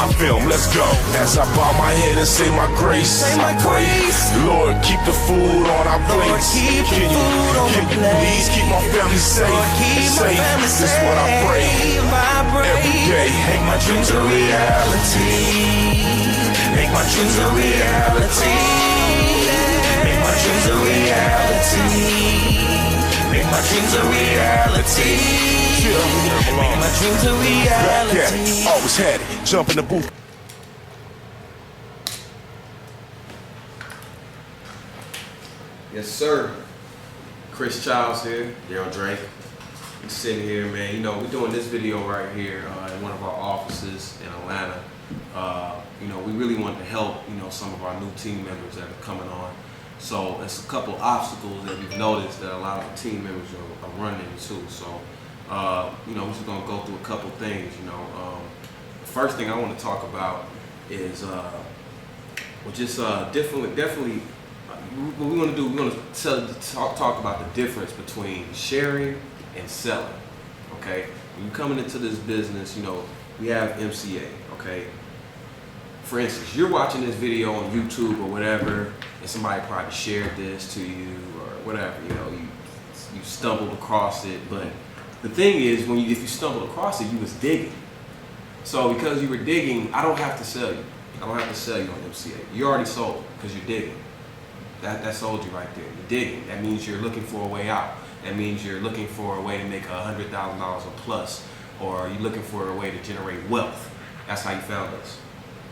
my film, let's go. As I bow my head and say my grace, I pray, Lord, keep the food on our plates. Can you please keep my family safe? This is what I pray every day. Make my dreams a reality. Make my dreams a reality. Make my dreams a reality. Make my dreams a reality. Make my dreams a reality. Always had it. Jump in the booth. Yes, sir. Chris Childs here, Daryl Drake. We sitting here, man. You know, we're doing this video right here in one of our offices in Atlanta. You know, we really want to help, you know, some of our new team members that are coming on. So it's a couple obstacles that we've noticed that a lot of the team members are running into. So, you know, we're just gonna go through a couple things. You know, the first thing I want to talk about is, definitely. What we're gonna do, we're gonna talk about the difference between sharing and selling. Okay, when you're coming into this business, you know, we have MCA. Okay, for instance, you're watching this video on YouTube or whatever, and somebody probably shared this to you or whatever. You know, you stumbled across it, but the thing is, if you stumbled across it, you was digging. So because you were digging, I don't have to sell you. I don't have to sell you on MCA. You already sold because you're digging. That sold you right there. You're digging. That means you're looking for a way out. That means you're looking for a way to make $100,000 or plus, or you're looking for a way to generate wealth. That's how you found us.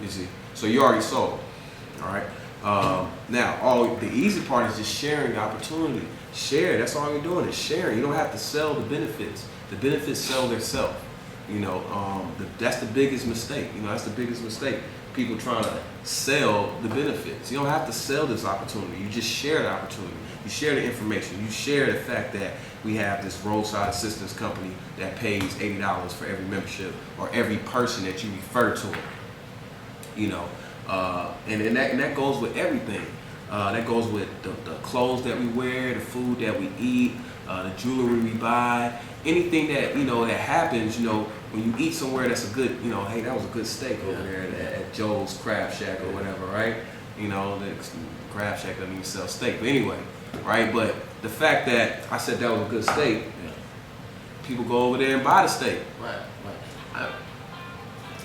You see. So you already sold. All right. Now, the easy part is just sharing the opportunity. Share. That's all you're doing is sharing. You don't have to sell the benefits. The benefits sell themselves. You know, that's the biggest mistake. You know, that's the biggest mistake. People trying to sell the benefits. You don't have to sell this opportunity. You just share the opportunity. You share the information. You share the fact that we have this roadside assistance company that pays $80 for every membership or every person that you refer to. You know, and that goes with everything. That goes with the clothes that we wear, the food that we eat, the jewelry we buy, anything that, you know, that happens, you know, when you eat somewhere that's a good, you know, hey, that was a good steak over there at Joe's Crab Shack or whatever, right? You know, the Crab Shack doesn't even sell steak, but anyway, right? But the fact that I said that was a good steak, people go over there and buy the steak. Right.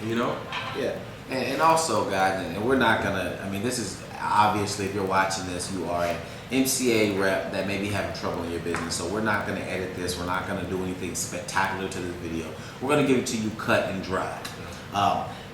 You know? Yeah. And also, guys, and we're not gonna, I mean, this is obviously, if you're watching this, you are an MCA rep that may be having trouble in your business. So we're not gonna edit this. We're not gonna do anything spectacular to this video. We're gonna give it to you cut and dry.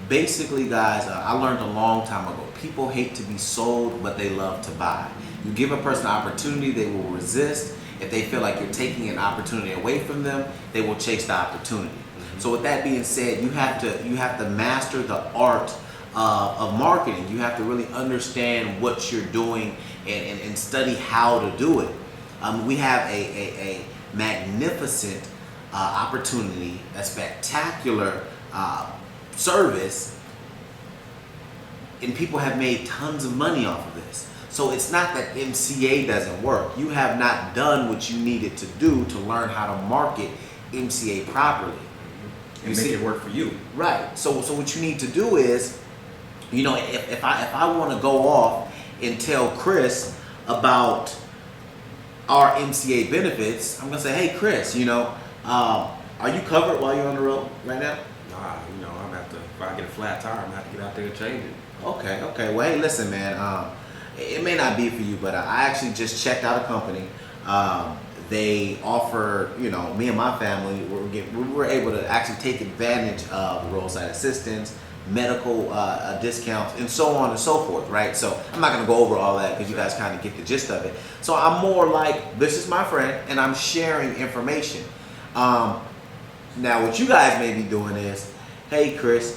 Basically, guys, I learned a long time ago, people hate to be sold, but they love to buy. You give a person an opportunity, they will resist. If they feel like you're taking an opportunity away from them, they will chase the opportunity. So with that being said, you have to master the art of marketing. You have to really understand what you're doing and study how to do it. We have a magnificent opportunity, a spectacular service, and people have made tons of money off of this. So it's not that MCA doesn't work. You have not done what you needed to do to learn how to market MCA properly. And make it work for you. Right. So what you need to do is, you know, if I want to go off and tell Chris about our MCA benefits, I'm gonna say, hey Chris, you know, are you covered while you're on the road right now? Nah, you know, I'm gonna have to, if I get a flat tire, I'm gonna have to get out there and change it. Okay. Well, hey, listen, man. It may not be for you, but I actually just checked out a company. They offer, you know, me and my family, we were able to actually take advantage of roadside assistance, medical discounts, and so on and so forth, right? So I'm not gonna go over all that because you guys kind of get the gist of it. So I'm more like, this is my friend, and I'm sharing information. Now what you guys may be doing is, hey Chris,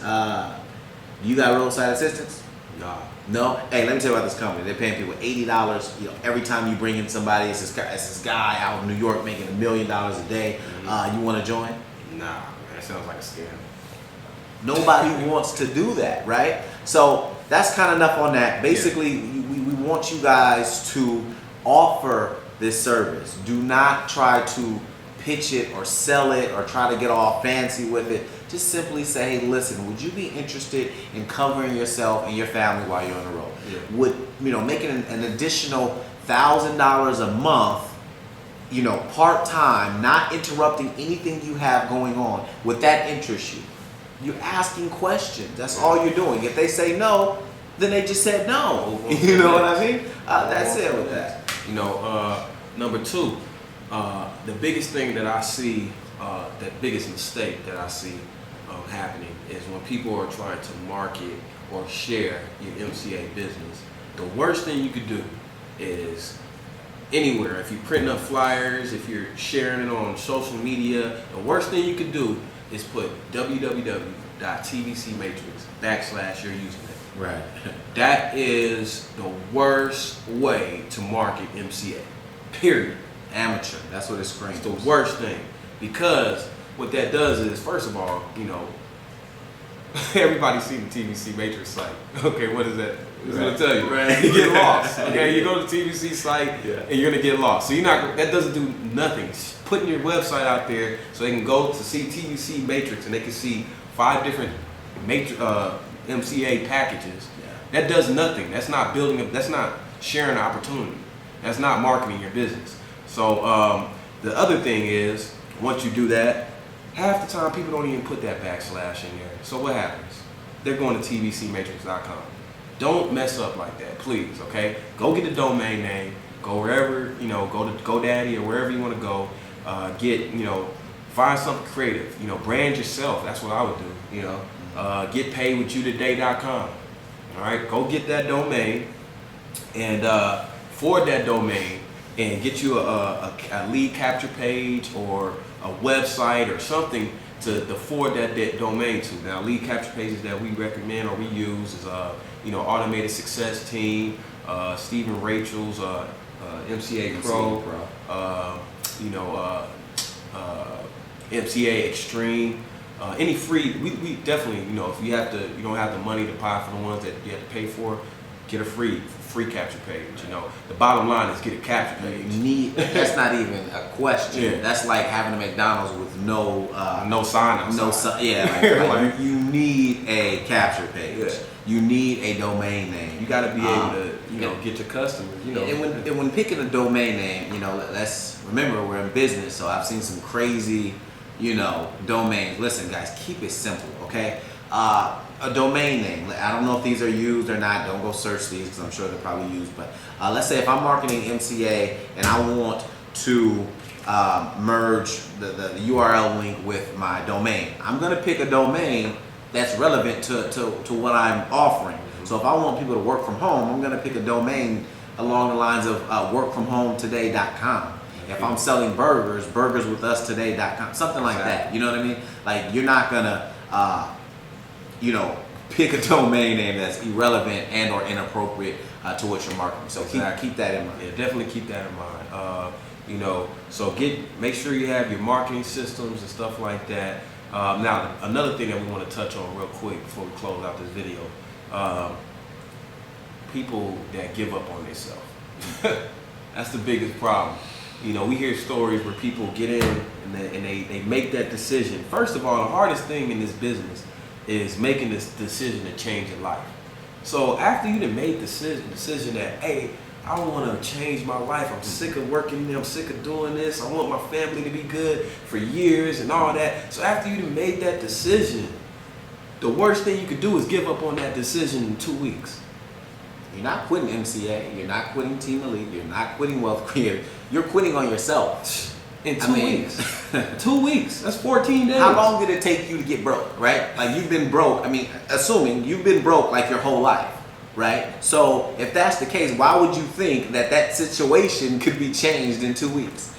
you got roadside assistance? Nah. No? Hey, let me tell you about this company. They're paying people $80, you know, every time you bring in somebody. It's this guy out in New York making $1 million a day. You want to join? Nah, that sounds like a scam. Nobody wants to do that, right? So that's kind of enough on that. Basically, we want you guys to offer this service. Do not try to pitch it or sell it or try to get all fancy with it. just simply say, hey, listen, would you be interested in covering yourself and your family while you're on the road? Yeah. Would, making an additional $1,000 a month, part-time, not interrupting anything you have going on, would that interest you? You're asking questions. That's all you're doing. If they say no, then they just said no. You know what I mean? That's it with that. Number two, the biggest thing that I see, the biggest mistake that I see happening is when people are trying to market or share your MCA business. The worst thing you could do is anywhere. If you're printing up flyers, if you're sharing it on social media, the worst thing you could do is put www.tvcmatrix / your username. Right. That is the worst way to market MCA. Period. Amateur. That's what it screams. It's the worst thing, because what that does is, first of all, everybody's seen the TVC Matrix site. Okay, what is that? It's gonna tell you. Right. You get lost. Okay, you go to the TVC site and you're gonna get lost. So that doesn't do nothing. Just putting your website out there so they can go to see TVC Matrix and they can see 5 different MCA packages. Yeah. That does nothing. That's not that's not sharing an opportunity. That's not marketing your business. So the other thing is, once you do that, half the time people don't even put that / in there. So what happens? They're going to tvcmatrix.com. Don't mess up like that, please, okay? Go get a domain name. Go wherever, go to GoDaddy or wherever you want to go. Find something creative. Brand yourself. That's what I would do. Get paid with youtoday.com. All right, go get that domain and forward that domain and get you a lead capture page or a website or something to forward that domain to. Now, lead capture pages that we recommend or we use is Automated Success Team, Stephen Rachel's MCA Pro, MCA Extreme. Any free, we definitely, if you don't have the money to buy for the ones that you have to pay for, get a free capture page. The bottom line is get a capture page. That's not even a question. Yeah. That's like having a McDonald's with no sign. You need a capture page. Yeah. You need a domain name. You got to be able to, get your customers. And when picking a domain name, let's remember we're in business, so I've seen some crazy, domains. Listen, guys, keep it simple, okay? A domain name. I don't know if these are used or not. Don't go search these because I'm sure they're probably used. But let's say if I'm marketing MCA and I want to merge the URL link with my domain, I'm going to pick a domain that's relevant to what I'm offering. So if I want people to work from home, I'm going to pick a domain along the lines of workfromhometoday.com. If I'm selling burgerswithustoday.com, something like that. You know what I mean? Like, you're not going to pick a domain name that's irrelevant and or inappropriate to what you're marketing. So keep that in mind. Yeah, definitely keep that in mind. So make sure you have your marketing systems and stuff like that. Now, another thing that we want to touch on real quick before we close out this video, people that give up on themselves. That's the biggest problem. We hear stories where people get in and they make that decision. First of all, the hardest thing in this business is making this decision to change your life. So after you done made the decision that, hey, I want to change my life. I'm sick of working. I'm sick of doing this. I want my family to be good for years and all that. So after you done made that decision, the worst thing you could do is give up on that decision in 2 weeks. You're not quitting MCA. You're not quitting Team Elite. You're not quitting Wealth Creative. You're quitting on yourself. In 2 weeks. 2 weeks. That's 14 days. How long did it take you to get broke, right? Like, you've been broke. Assuming you've been broke like your whole life, right? So if that's the case, why would you think that situation could be changed in 2 weeks?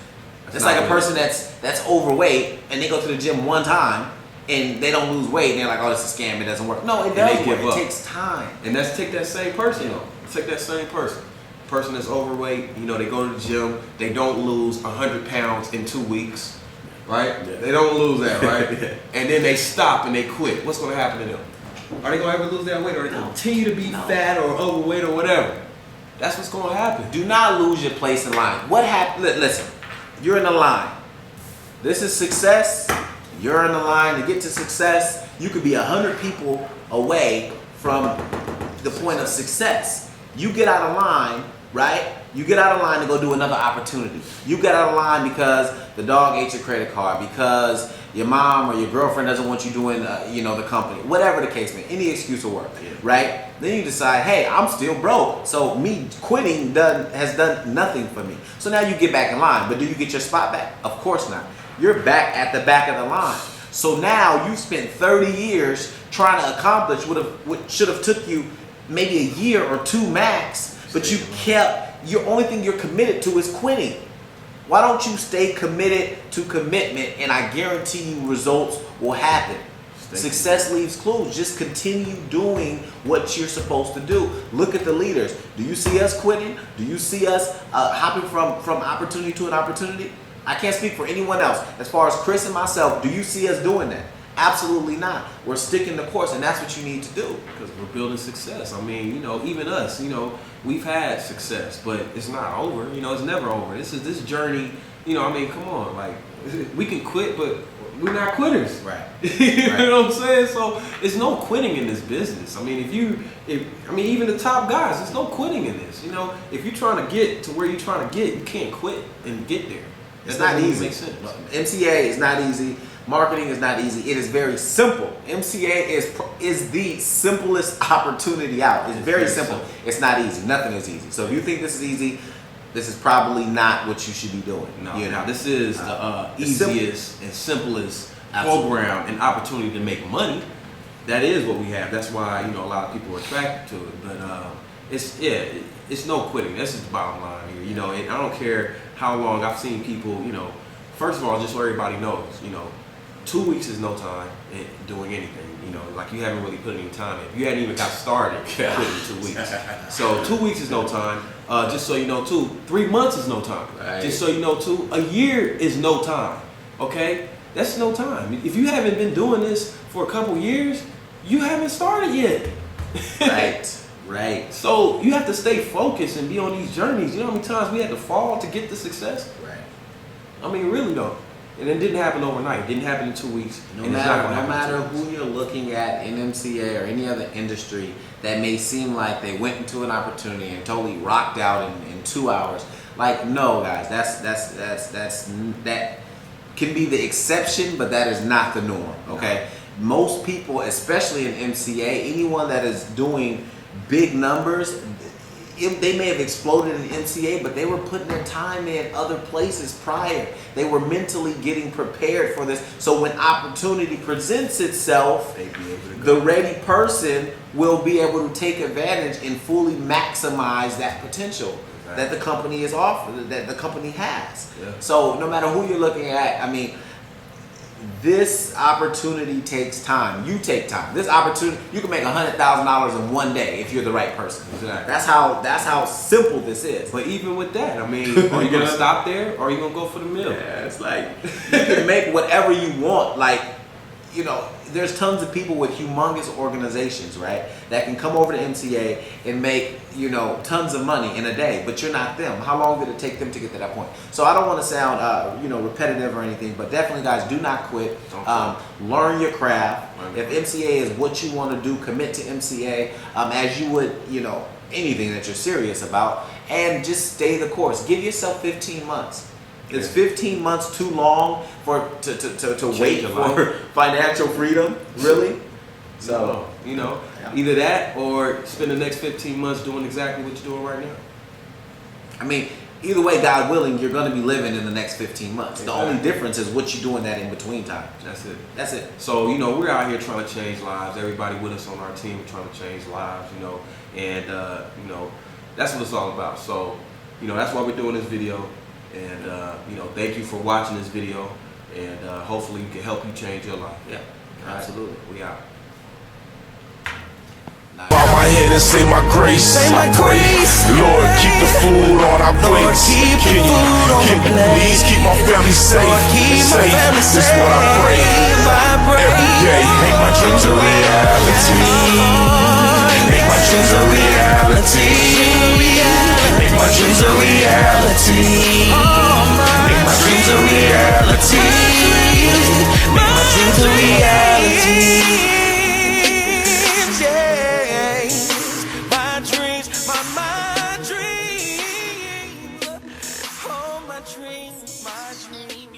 It's like a person that's overweight and they go to the gym one time and they don't lose weight and they're like, oh, this is a scam, it doesn't work. No, it does work. It takes time. And take that same person, Take that same person that's overweight, they go to the gym, they don't lose 100 pounds in 2 weeks, right? Yeah. They don't lose that, right? Yeah. And then they stop and they quit. What's going to happen to them? Are they going to ever lose that weight, or are they going to continue to be fat or overweight or whatever? That's what's going to happen. Do not lose your place in line. What happened? Listen, you're in a line. This is success. You're in the line to get to success. You could be 100 people away from the point of success. You get out of line, right? You get out of line to go do another opportunity. You get out of line because the dog ate your credit card, because your mom or your girlfriend doesn't want you doing, the company, whatever the case may be. Any excuse will work, right? Then you decide, hey, I'm still broke, so me quitting has done nothing for me. So now you get back in line, but do you get your spot back? Of course not. You're back at the back of the line. So now you spent 30 years trying to accomplish what should have took you maybe a year or two max, but your only thing you're committed to is quitting. Why don't you stay committed to commitment, and I guarantee you results will happen. Success leaves clues. Just continue doing what you're supposed to do. Look at the leaders. Do you see us quitting? Do you see us hopping from opportunity to an opportunity? I can't speak for anyone else. As far as Chris and myself, do you see us doing that? Absolutely not. We're sticking the course, and that's what you need to do. Because we're building success. I mean, even us, we've had success, but it's not over. It's never over. This journey. Come on, like we can quit, but we're not quitters. Right. You know what I'm saying? So it's no quitting in this business. I mean, even the top guys, there's no quitting in this. If you're trying to get to where you're trying to get, you can't quit and get there. It's not easy. Makes sense. MCA is not easy. Marketing is not easy. It is very simple. MCA is the simplest opportunity out. It's very simple. It's not easy. Nothing is easy. So if you think this is easy, this is probably not what you should be doing. No, this is the easiest and simplest program and opportunity to make money. That is what we have. That's why a lot of people are attracted to it. But it's no quitting. That's just the bottom line here. And I don't care how long. I've seen people. First of all, just so everybody knows, 2 weeks is no time in doing anything. Like you haven't really put any time in. You hadn't even got started in 2 weeks. So 2 weeks is no time. Just so you know, too, 3 months is no time. Right. Just so you know, too, a year is no time. Okay, that's no time. If you haven't been doing this for a couple years, you haven't started yet. Right. So you have to stay focused and be on these journeys. You know how many times we had to fall to get to success? Right. I mean, really though. And it didn't happen overnight. It didn't happen in 2 weeks. No matter who you're looking at in MCA or any other industry that may seem like they went into an opportunity and totally rocked out in 2 hours. Like, no, guys, that can be the exception, but that is not the norm. Okay, most people, especially in MCA, anyone that is doing big numbers, they may have exploded in MCA, but they were putting their time in other places prior. They were mentally getting prepared for this. So when opportunity presents itself, the ready person will be able to take advantage and fully maximize that potential that the company is offering, that the company has. Yeah. So no matter who you're looking at, this opportunity takes time. You take time. This opportunity, you can make $100,000 in 1 day if you're the right person. Exactly. That's how simple this is. But even with that, are you gonna stop there or are you gonna go for the mill? Yeah, it's like you can make whatever you want. Like, there's tons of people with humongous organizations, right, that can come over to MCA and make, tons of money in a day, but you're not them. How long did it take them to get to that point? So I don't want to sound, repetitive or anything, but definitely, guys, do not quit. Learn your craft. If MCA is what you want to do, commit to MCA as you would, anything that you're serious about, and just stay the course. Give yourself 15 months. Is 15 months too long to wait for financial freedom? Really? So, either that or spend the next 15 months doing exactly what you're doing right now. Either way, God willing, you're going to be living in the next 15 months. Exactly. The only difference is what you're doing that in between time. That's it. So, we're out here trying to change lives. Everybody with us on our team are trying to change lives, and, that's what it's all about. So, that's why we're doing this video. And, thank you for watching this video. And hopefully we can help you change your life. Yeah, absolutely. We out. Bow my head and say my grace. Lord, keep the food on our plates. Can you please keep my family safe? This is what I pray every day. Make my dreams a reality. Make my dreams a reality. Make my dreams a reality. Make my dreams a reality. Make my to reality. My dreams, my dreams, oh my dreams, my dreams.